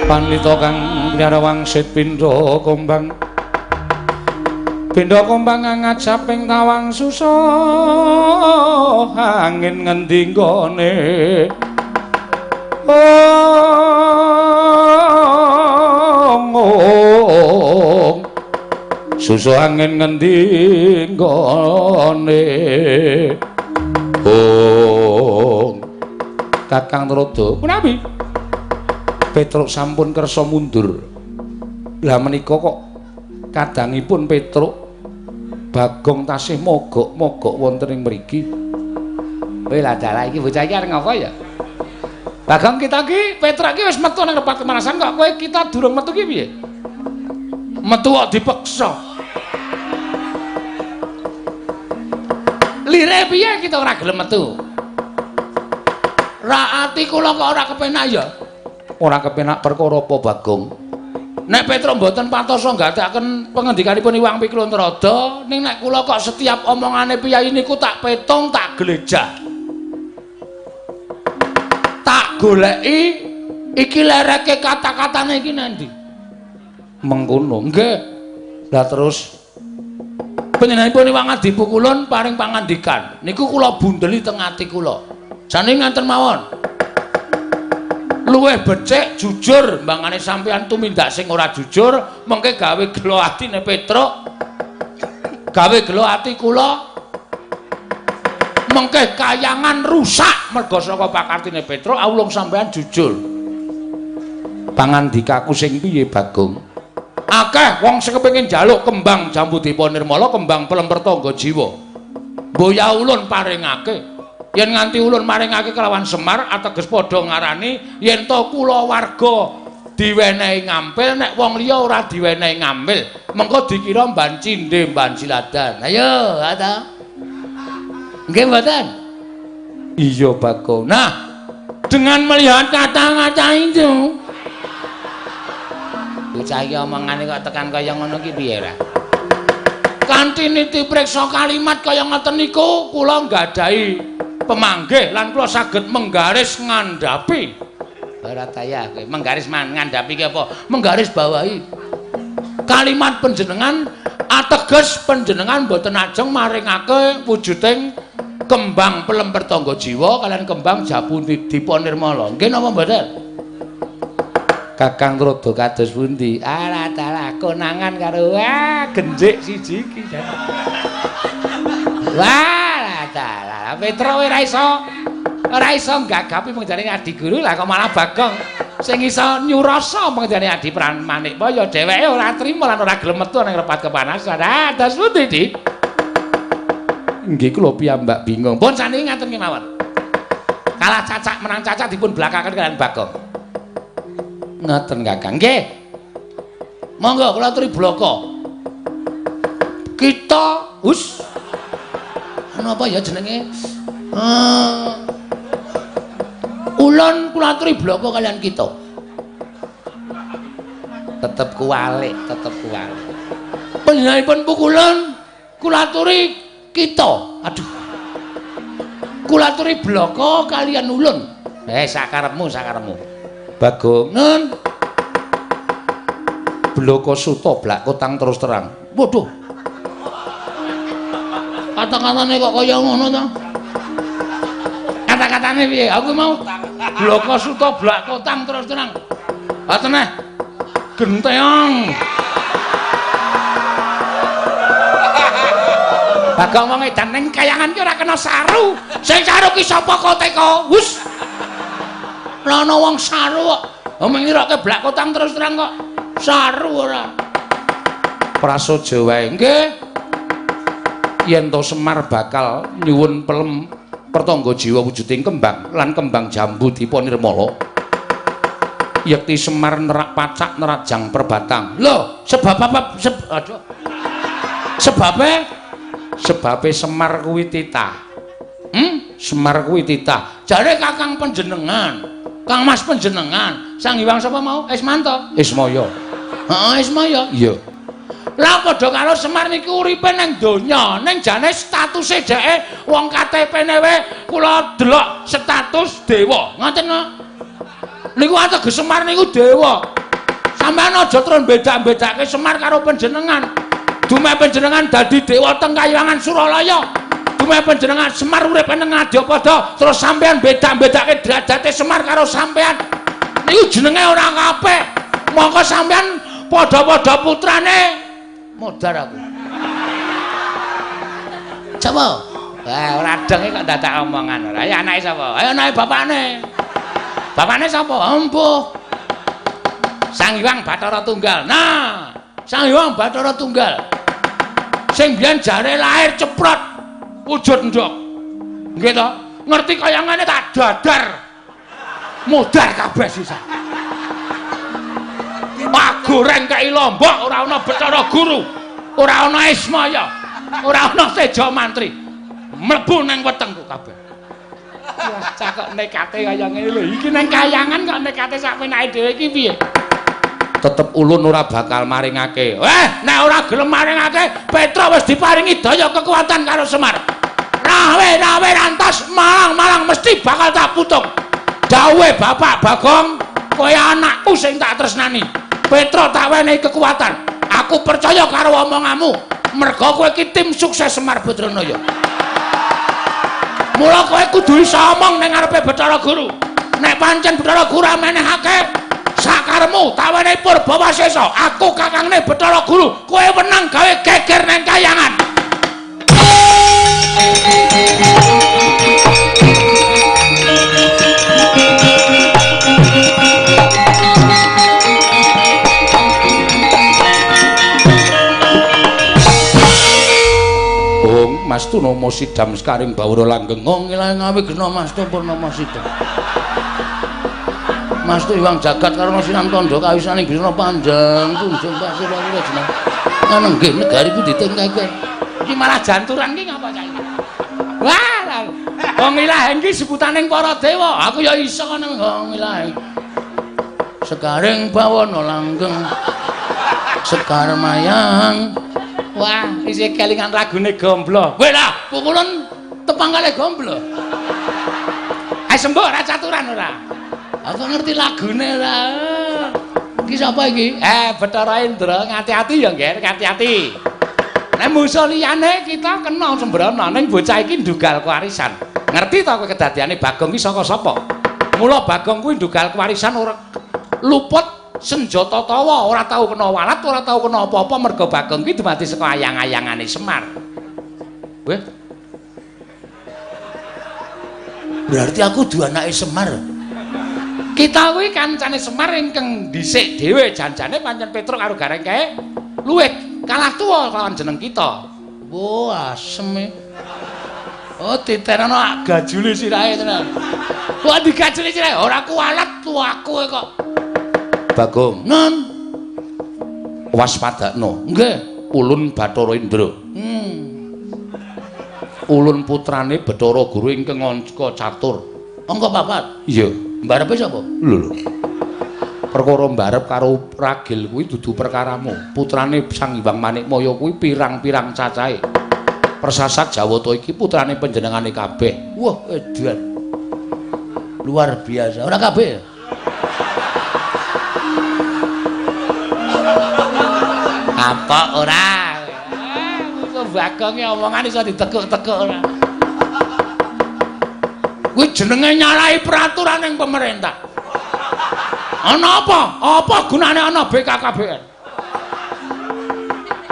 Panlita kang nyara wangsit pindha kombang ngajaping tawang susah angin ngendi nggone oh susu angin ngendi nggone oh Kakang Narada menawi Petruk sampun kersa mundur lah menika kok kadangipun Petruk Bagong tasih mogok-mogok wonten ing mriki kowe lah dalah iki bocah iki arep ngapa ya Bagong kita ki Petruk ki wis metu nang tempat pemanasan kok kowe kita durung metu ki piye metu kok dipeksa lire piye kita ora gelem metu ra ati kula kok ora kepenak ya ora kepenak perkara apa Bagong nek Petruk mboten patosa nggadaken pengendikanipun Iwang Pikulun Trada ning nek kula kok setiap omongane piyai niku tak petung tak glejah tak goleki iki lereke kata-katane iki nanti mengkono nggih lah terus panjenenganipun Iwang Adipukulun paring pangandikan niku kula bundeli teng ati kula jane nganten mawon luwih becik jujur mbangane sampeyan tumindak sing ora jujur mengke gawe gelo atine Petruk gawe gelo ati kula mengke kayangan rusak merga saka pakartine Petruk awulung sampeyan jujur pangandikaku sing piye Bagong akeh wong sing kepengin njaluk kembang Jambudipa Nirmala kembang Pelempertangga Jiwa mboya ulun paringake yen nganti ulun maringake kelawan Semar ateges padha ngarani yen to kula warga diwenehi ngampil nek wong liya ora diwenehi ngampil mengko dikira mban cindhe mban siladan ayo ta nggih mboten iya Bagong nah dengan melihat kata-kata itu bocah iki omongane kok tekan kaya ngono ki piye ra kanthi niti priksa kalimat kaya ngoten niku kula nggadahi pemanggih lan kula saged menggaris ngandhapi ora tayah kowe menggaris ngandhapi ki apa menggaris bawahi kalimat panjenengan ateges panjenengan boten ajeng maringake wujuding kembang Pelempertangga Jiwa kalian kembang Jambudipa Nirmala nggih napa mboten Kakang Narada kados pundi ala dalah konangan karo genjik siji iki wah dalah Petruk ora iso gagapi pengendane adi guru lah kok malah Bagong sing iso nyurasa pengendane adi Pramanik ya dheweke ora trima lan ora gelem metu nang repat kepanasan das pundi Dik nggih kula piyambak bingung pun saniki ngaten kemawon kalah cacak menang cacak dipun blakaken kalian Bagong ngoten Kakang nggih monggo kula aturi blaka kita hus napa ya jenenge ulun kula aturi blaka kalian kita tetep kuwalik panjenenganipun pukulun kula aturi kita aduh kula aturi blaka kalian ulun sakarepmu Bagong nun blaka suta blak kotang terus terang waduh kata-katane kok kaya ngono to kata-katane piye aku mau blaka suta blak kotang terus terang ateneh genteong Bagong wong edan ning kayangan ki ora kena saru sing saru ki sapa kok teko wus ana wong saru kok omong ngiroke blak kotang terus terang kok saru ora prasaja wae nggih yen to Semar bakal nyuwun Pelempertangga Jiwa wujuding kembang lan kembang Jambudipa Nirmala yekti Semar nerak pacak nerajang perbatang lho sebab apa sebabe Semar kuwi titah Semar kuwi titah jare Kakang panjenengan Kang Mas panjenengan Sang Hyang sapa mau Ismanto Ismaya heeh Ismaya iya lah padha karo Semar niku uripe nang donya ning jane statuse dheke wong KTP-ne wae kula delok status dewa ngoten niku ateges Semar niku dewa sampeyan aja terus beda-bedake Semar karo panjenengan dume panjenengan dadi dewa teng Kahyangan Suralaya dume panjenengan Semar uripe nang Ngadipada terus sampeyan beda-bedake derajate Semar karo sampeyan niku jenenge ora apik mongko sampeyan padha-padha putrane Modar aku. Coba. Ora denge kok dadak omongan ora. Ya anake sapa? Ayo anake bapakne. Bapakne sapa? Empuh. Sang Hyang Bathara Tunggal. Nah, Sang Hyang Bathara Tunggal. Sing biyen jare lahir ceprot wujud ndok. Nggih to? Ngerti kayangane tak dadar. Modar kabeh sisa. Pak goreng kei Lombok ora ana Bathara Guru. Ora ana Ismaya. Ora ana Seja Mantri. Mlebu nang wetengku kabeh. Wah, cakok nekate kaya ngene lho. Iki nang kayangan kok nekate sak penake dhewe iki piye? Tetep ulun ora bakal maringake. Nek ora gelem maringake, Petra wis diparingi daya kekuatan karo Semar. Rawe rantas malang mesti bakal tak putuk. Dawuhe Bapak Bagong, kowe anakku sing tak tresnani. Petra tak wenehi kekuatan. Aku percaya karo omonganmu. Merga kowe iki tim sukses Semar Badranaya. Mula kowe kudu iso omong ning ngarepe Bathara Guru. Nek pancen Bathara Guru menehake sakarmu tawene Purbawasesa, aku kakangne Bathara Guru, kowe wenang gawe geger nang kayangan. Mastu Nama Sidam Sekaring Bawara Langgeng ngilah ngawe gena Mastu Purnama Sidam. Mastu Hyang Jagat karena Sinan Tandha kawisaning Bisna Panjang tunjung pasir wae jeneng. Ana nggih negari ku ditengkake. Iki malah janturan ki ngapa cah iki? Wah, wong ilahe iki sebutaning para dewa. Aku ya iso nang wong ilahe. Sekaring Bawana Langgeng. Sekar Mayang. Wah, isih kelingan lagune Gomblo. Kowe lah, pukulan tepang kali Gomblo. Ayo sembuh ora caturan ora. Aku ngerti lagune ora. Iki sapa iki? Bathara Indra, ngati-ati ya, Nggih, ngati-ati. Nek musuh liyane kita kena sembrono ning bocah iki ndugal kewarisan. Ngerti ta kowe kedadiane Bagong iki saka sapa? Mula Bagong kuwi ndugal kewarisan ora luput senjata tawa, ora tau kena walat, ora tau kena apa-apa merga Bagong ki dumadi saka ayang-ayangane Semar. Weh. Berarti aku duwe anake Semar. Kita kuwi kancane Semar ingkang dhisik dhewe janjane pancen Petruk karo Garengkae luwih kalah tuwa lawan jeneng kita. Oh, asem. Oh, diterano gajule sirahe tenan. Kok digajuli sirahe ora kualat tuaku kok. Bagong, non waspadakno. Nggih, ulun Bathara Indra. Ulun putrane Bathara Guru ingkang angka catur. Angka 4. Iya, mbarepe sapa? Lho. Perkara mbarep karo ragil kuwi dudu perkaramu. Putrane Sang Hyang Manikmaya kuwi pirang-pirang cacahe. Persasak Jawata iki putrane panjenengane kabeh. Wah, edan. Luar biasa. Ora kabeh. Apa ora? Musuh Bagonge omongan iso ditekuk-tekuk ora. Kuwi jenenge nyalahi peraturan ning pemerintah. Ana apa? Apa gunane ana BKKBN?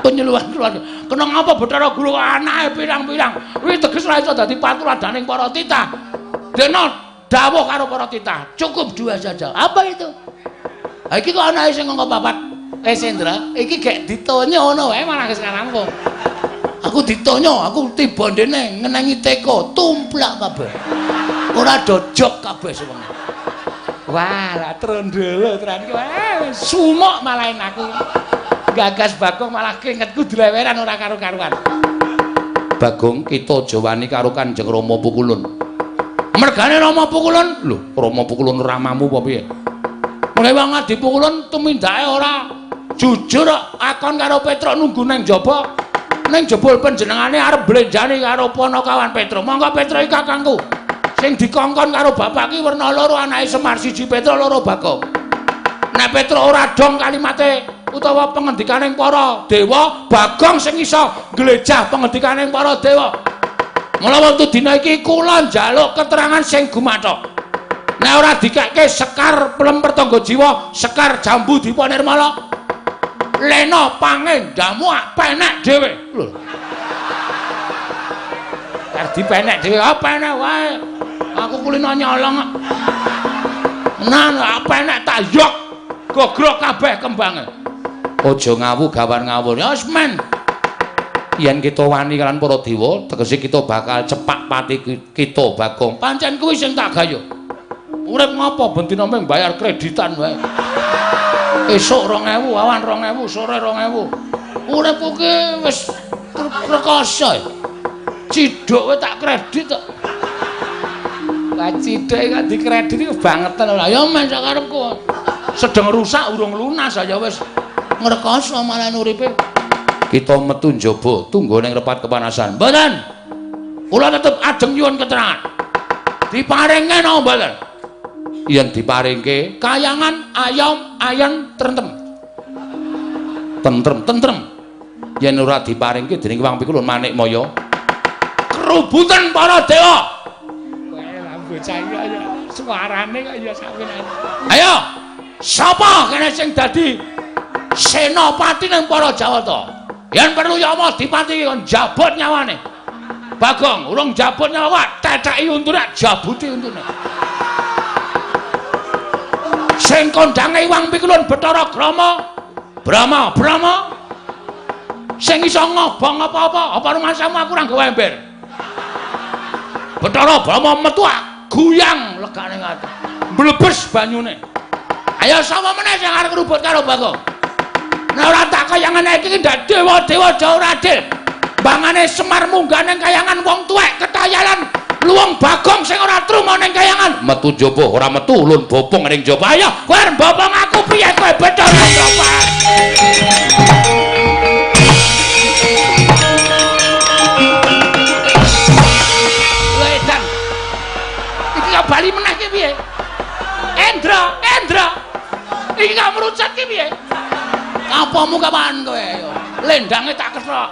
Penyeluhan keluarga. Kena ngapa Bathara Guru anake pirang-pirang. Kuwi teges ora iso dadi patuladaning para titah. Dene dawuh karo para titah, cukup 2 saja. Apa itu? Ha iki kok anake sing angka 4. Sendra, iki gek ditonyo ngono wae malah sekarang kok. Aku ditonyo, aku tiba ndene ngenengi teko, tumplak kabeh. Ora dojok kabeh semua. Wah, lah trondolo tenan iki. Sumuk malah aku. Gagas Bagong malah keringetku dileweran ora karo-karuan. Bagong kita aja wani karo Kanjeng Rama Pukulun. Mergane Rama Pukulun, lho, Rama Pukulun ramamu apa piye? Mulai wong adi Pukulun tumindake ora jujur akon karo Petruk nunggu nang jaba. Ning jebul panjenengane arep blenjani karo Panakawan Petruk. Monggo Petruk iki kakangku. Sing dikongkon karo bapak ki werna loro anake Semar siji Petruk loro Bagong. Nek Petruk ora dong kalimate utawa pengendikaning para dewa, Bagong sing iso glejah pengendikaning para dewa. Mula wektu dina iki kula njaluk keterangan sing gumathok. Nek ora dikekke Sekar Pelem Pertangga Jiwa, Sekar Jambu Dipa Nirmala, Lena pangendamu penek dhewe. Lho. Kardi penek dhewe, penek wae. Aku kulino nyolong kok. Nah, penek tak yok. Gogrok kabeh kembange. Aja ngawu gawan ngawur. Ya wis men. Yen kita wani kalian para dewa, tegese kita bakal cepak pati kita Bagong. Pancen kuwi sing tak gayo. Urip ngopo bentino mung bayar kreditan wae. Esuk 2000, awan 2000, sore 2000. Uripku ki wis rekoso. Ciduk kowe tak kredit kok. Lah ciduk kok dikredit iki bangetan lho. Ya men sak karepku. Sedeng rusak urung lunas ya wis ngrekoso malah uripe. Kita metu njaba tunggu ning repat kepanasan. Mboten. Kula tetep ajeng nyuwun keterangan. Diparinge napa mboten? Yen diparingke kayangan ayam ayan tentrem. Tentrem. Yen ora diparingke dening Wang Pikulun Manikmaya, kerubutan para dewa. Kowe lah bocah iki ya suarane kok ya sawenane. Ayo, sapa kene sing dadi senopati ning para Jawata? Yen perlu Yama dipati kon jabut nyawane. Bagong, urung jabut nyawa, teteki untune, jabuti untune. Sing kondange Wang Pikulun Bathara Brama, sing iso ngobong apa-apa, apa rumasamu aku ora gawe ember. Bathara Brama metu guyang legane ngati. Mlebes banyune. Ayo sapa meneh sing arep ngrubut karo Bagong? Nah ora tak kayangane iki ndak dewa-dewa Jawa Radil. Bangane Semar munggah ning kayangan wong tuwek ketayalan luwung Bagong sing ora truma ning kayangan. Metu njaba ora metu ulun bopong ning njaba. Ayo kowe arep bopong aku piye kowe Bathara Brama? Ledan. Iki gak bali meneh ki piye? Endra. Iki gak merucut ki piye? Apamu kapan kowe ayo? Lendange tak kethok.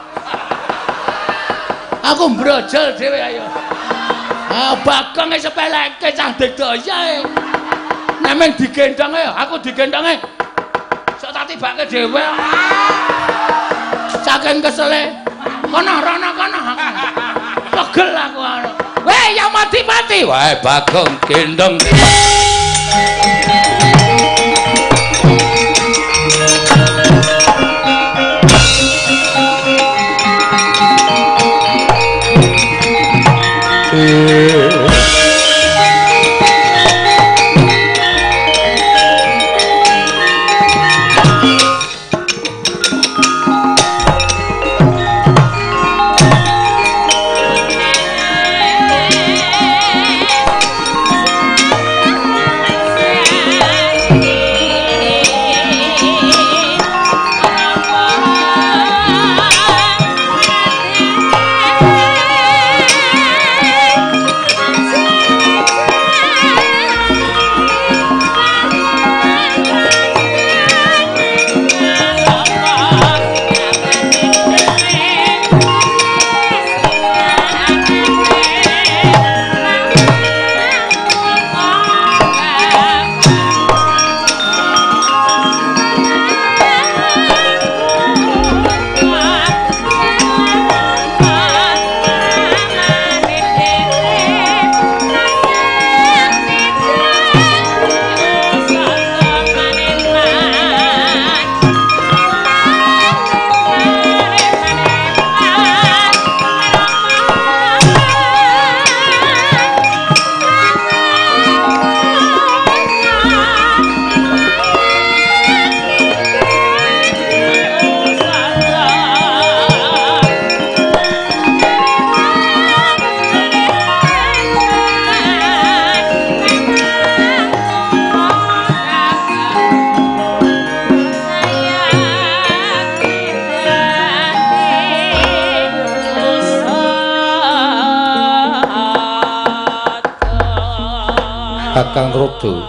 Aku mbrojol dhewe ayo. Bagong sepeleke cah digdaya. Nek men digendhong aku digendhonge. Sok tak tibake dhewe. Saking kesele. Kono rono kono. Pegel aku anu. Weh ya mati-mati. Wae Bagong gendong. Kakang Rodo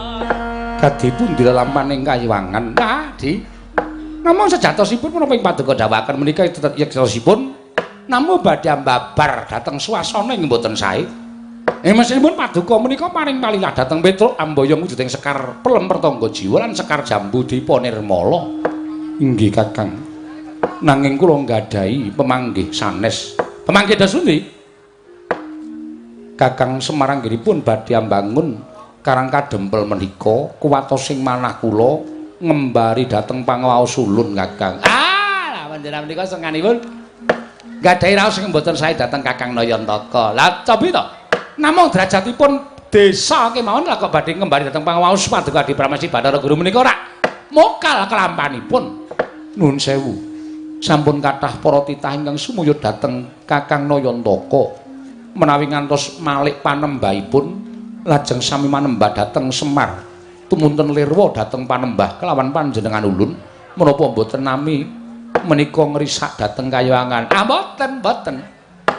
kadipun dilelampaning kayiwangan. Nah, Di. Namung sejatosipun menapa ing paduka dawaken menika yektosipun namung badhe mbabar dhateng swasana ing mboten sae. Mesinipun paduka menika paring palilah dhateng Petruk Ambayong wujuding Sekar Pelem Pertangga Jiwa lan Sekar Jambu Dipa Nirmala. Inggih Kakang. Nanging kula nggadahi pemanggih sanes. Pemanggih dasundi. Kakang Semar anggenipun badhe ambangun Karang Kadempel menika kuwatosing manah kula ngembari dhateng pangawaos ulun Kakang. Lah panjenengan menika senganipun nggadahi raos sing mboten sae dhateng Kakang Nayantaka. Lah cobi to. Namung derajatipun desa kemawon lah kok badhe ngembari dhateng pangawaos paduka Adi Pramesti Bathara Guru menika ora mokal kelampanipun. Nuwun sewu. Sampun kathah para titah ingkang sumuyut dhateng Kakang Nayantaka menawi ngantos malih panembahipun lajeng sami manembah dhateng Semar tumunten lirwa dhateng panembah kelawan panjenengan ulun menapa mboten nami menika ngrisak dhateng kayangan. Mboten.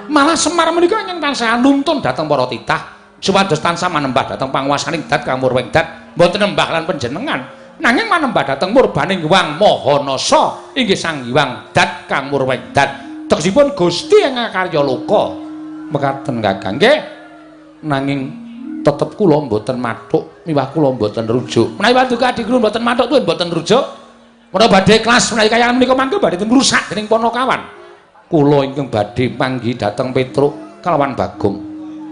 Malah Semar menika ingkang tansah nuntun dhateng para titah supados tansah manembah dhateng panguwasaning Dat Kang Murwengdat mboten nembah lan panjenengan nanging manembah dhateng murbaning Hyang Mahanasa inggih Sang Hyang Dat Kang Murwengdat tegesipun Gusti ing karya loka mekaten Kakang nggih nanging tetep kula mboten mathuk miwah kula mboten rujuk menawi paduka Adi kula mboten mathuk tuwin mboten rujuk menawi badhe kelas menawi kayangan menika mangke badhe ngrusak dening Panakawan kula ingkang badhe manggi dhateng Petruk kalawan Bagong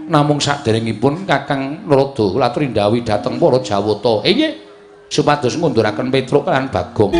namung saderengipun Kakang Narada kula aturi ndhawuhi dhateng para Jawata nggih supados ngunduraken Petruk lan Bagong.